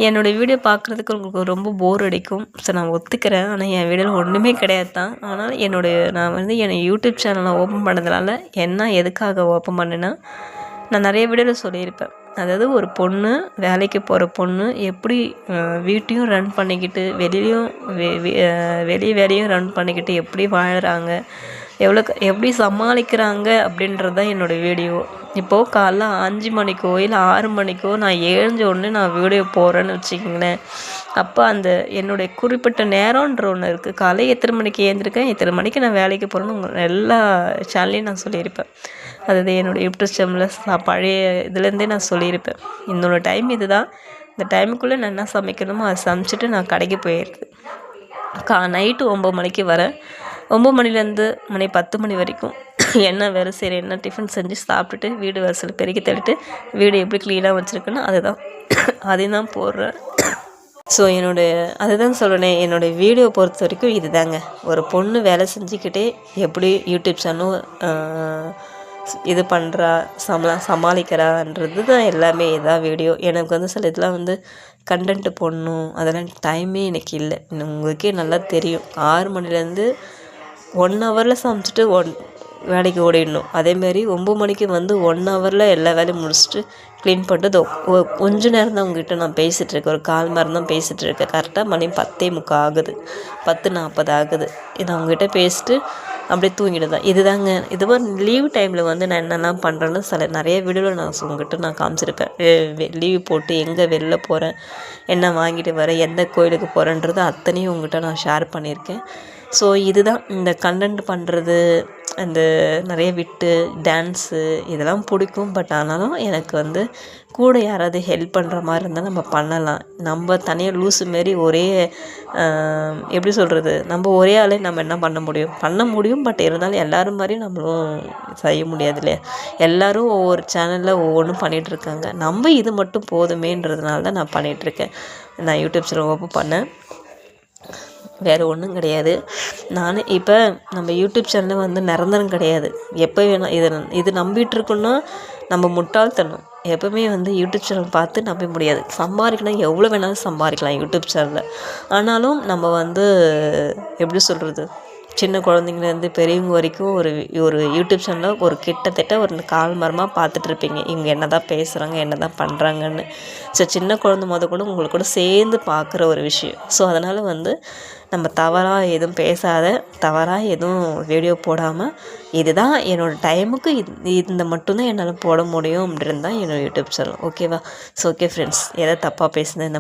என்னோடய வீடியோ பார்க்குறதுக்கு உங்களுக்கு ரொம்ப போர் அடிக்கும். ஸோ நான் ஒத்துக்கிறேன். ஆனால் என் வீடியோவில் ஒன்றுமே கிடையாது தான். ஆனால் நான் வந்து என் யூடியூப் சேனலை ஓப்பன் பண்ணதுனால எதுக்காக ஓப்பன் பண்ணேன்னா, நான் நிறைய வீடியோவில் சொல்லியிருப்பேன். அதாவது ஒரு பொண்ணு, வேலைக்கு போகிற பொண்ணு எப்படி வீட்டையும் ரன் பண்ணிக்கிட்டு வெளியிலையும் வெளி வேலையும் ரன் பண்ணிக்கிட்டு எப்படி வாழ்கிறாங்க, எப்படி சமாளிக்கிறாங்க அப்படின்றது தான் என்னோடய வீடியோ. இப்போது காலைல 5 மணிக்கோ இல்லை 6 மணிக்கோ நான் எழுந்த உடனே நான் வீடியோ போடுறேன்னு வச்சுக்கிங்களேன். அப்போ அந்த என்னுடைய குறிப்பிட்ட நேரம்ன்ற ஒன்று இருக்குது. காலையில் எத்தனை மணிக்கு எழுந்திருக்கேன், எத்தனை மணிக்கு நான் வேலைக்கு போகிறேன்னு எல்லா சேனல்லையும் நான் சொல்லியிருப்பேன். அதாவது என்னோடய யூடியூப் சேனலில் பழைய இதுலேருந்தே நான் சொல்லியிருப்பேன். என்னோடய டைம் இது தான். இந்த டைமுக்குள்ளே நான் என்ன சமைக்கணுமோ அதை சமைச்சிட்டு நான் கடைக்கு போயிடுறது. நைட்டு 9 மணிக்கு வரேன். 9 மணிலேருந்து மணி 10 மணி வரைக்கும் என்ன வேலை செய்கிறேன், என்ன டிஃபன் செஞ்சு சாப்பிட்டுட்டு வீடு வரிசையில் பெருக்கி தள்ளிட்டு வீடு எப்படி க்ளீனாக வச்சுருக்கேன்னு அதையும் தான் போடுறேன். ஸோ அதுதான் சொல்கிறேன், என்னோடய வீடியோ பொறுத்த வரைக்கும் இது தாங்க. ஒரு பொண்ணு வேலை செஞ்சுக்கிட்டே எப்படி யூடியூப் சேனலும் இது பண்ணுறா, சமாளிக்கிறான்றது தான் எல்லாமே. இதான் வீடியோ. எனக்கு வந்து சில இதெல்லாம் வந்து கண்டென்ட்டு போடணும், அதெல்லாம் டைமே எனக்கு இல்லை. உங்களுக்கே நல்லா தெரியும். 6 மணிலேருந்து 1 ஹவரில் சமைச்சிட்டு வேலைக்கு ஓடிடணும். அதேமாரி 9 மணிக்கு வந்து 1 ஹவரில் எல்லா வேலையும் முடிச்சுட்டு க்ளீன் பண்ணிட்டு கொஞ்ச நேரம் தான் உங்ககிட்ட நான் பேசிகிட்ருக்கேன். ஒரு 1/4 மணி நேரம் தான் பேசிகிட்ருக்கேன். கரெக்டாக மணி 10:45 ஆகுது, 10:40 ஆகுது. நான் உங்ககிட்ட பேசிட்டு அப்படியே தூங்கிடுதான். இதுதாங்க. இதுவும் லீவ் டைமில் வந்து நான் என்னெல்லாம் பண்ணுறேன்னு நிறைய வீடியோவில் உங்ககிட்ட நான் காமிச்சிருப்பேன். லீவ் போட்டு எங்கே வெளில போகிறேன், என்ன வாங்கிட்டு வரேன், எந்த கோயிலுக்கு போகிறேன்றது அத்தனையும் உங்ககிட்ட நான் ஷேர் பண்ணியிருக்கேன். ஸோ இதுதான் இந்த கண்டென்ட் பண்ணுறது, அந்த நிறைய விட்டு டான்ஸு இதெல்லாம் பிடிக்கும். பட் ஆனாலும் எனக்கு வந்து கூட யாராவது ஹெல்ப் பண்ணுற மாதிரி இருந்தால் நம்ம பண்ணலாம். நம்ம தனியாக லூஸு மாரி எப்படி சொல்கிறது, நம்ம ஒரே ஆளே நம்ம என்ன பண்ண முடியும். பட் இருந்தாலும் எல்லோரும் மாதிரியும் நம்மளும் செய்ய முடியாது இல்லையா. எல்லோரும் ஒவ்வொரு சேனலில் ஒவ்வொன்றும் பண்ணிகிட்ருக்காங்க. நம்ம இது மட்டும் போதுமேன்றதுனால தான் நான் பண்ணிகிட்ருக்கேன். நான் யூடியூப் சேனல் ஓப்பன் பண்ணேன், வேறு ஒன்றும் கிடையாது. இப்போ நம்ம யூடியூப் சேனலில் வந்து நிரந்தரம் கிடையாது. எப்போ வேணால் இது நம்பிகிட்ருக்கோன்னா நம்ம முட்டாள்தனம். எப்போவுமே வந்து யூடியூப் சேனல் பார்த்து நம்ப முடியாது. சம்பாதிக்கலாம், எவ்வளோ வேணாலும் சம்பாதிக்கலாம் யூடியூப் சேனலில். ஆனாலும் நம்ம வந்து எப்படி சொல்கிறது, சின்ன குழந்தைங்கலேருந்து பெரியவங்க வரைக்கும் ஒரு யூடியூப் சேனலில் கிட்டத்தட்ட ஒரு 1/4 மரமாக பார்த்துட்ருப்பீங்க. இவங்க என்ன தான் பேசுகிறாங்க, என்ன தான் பண்ணுறாங்கன்னு. ஸோ சின்ன குழந்தை கூட உங்களுக்கு கூட சேர்ந்து பார்க்குற ஒரு விஷயம். ஸோ அதனால் வந்து நம்ம தவறாக எதுவும் தவறாக எதுவும் வீடியோ போடாமல், இதுதான் என்னோடய டைமுக்கு இந்த மட்டும்தான் என்னால் போட முடியும் அப்படின்றது தான் என்னோடய யூடியூப் சேனல். ஓகேவா? ஸோ ஓகே ஃப்ரெண்ட்ஸ், எதை தப்பாக பேசுனேன்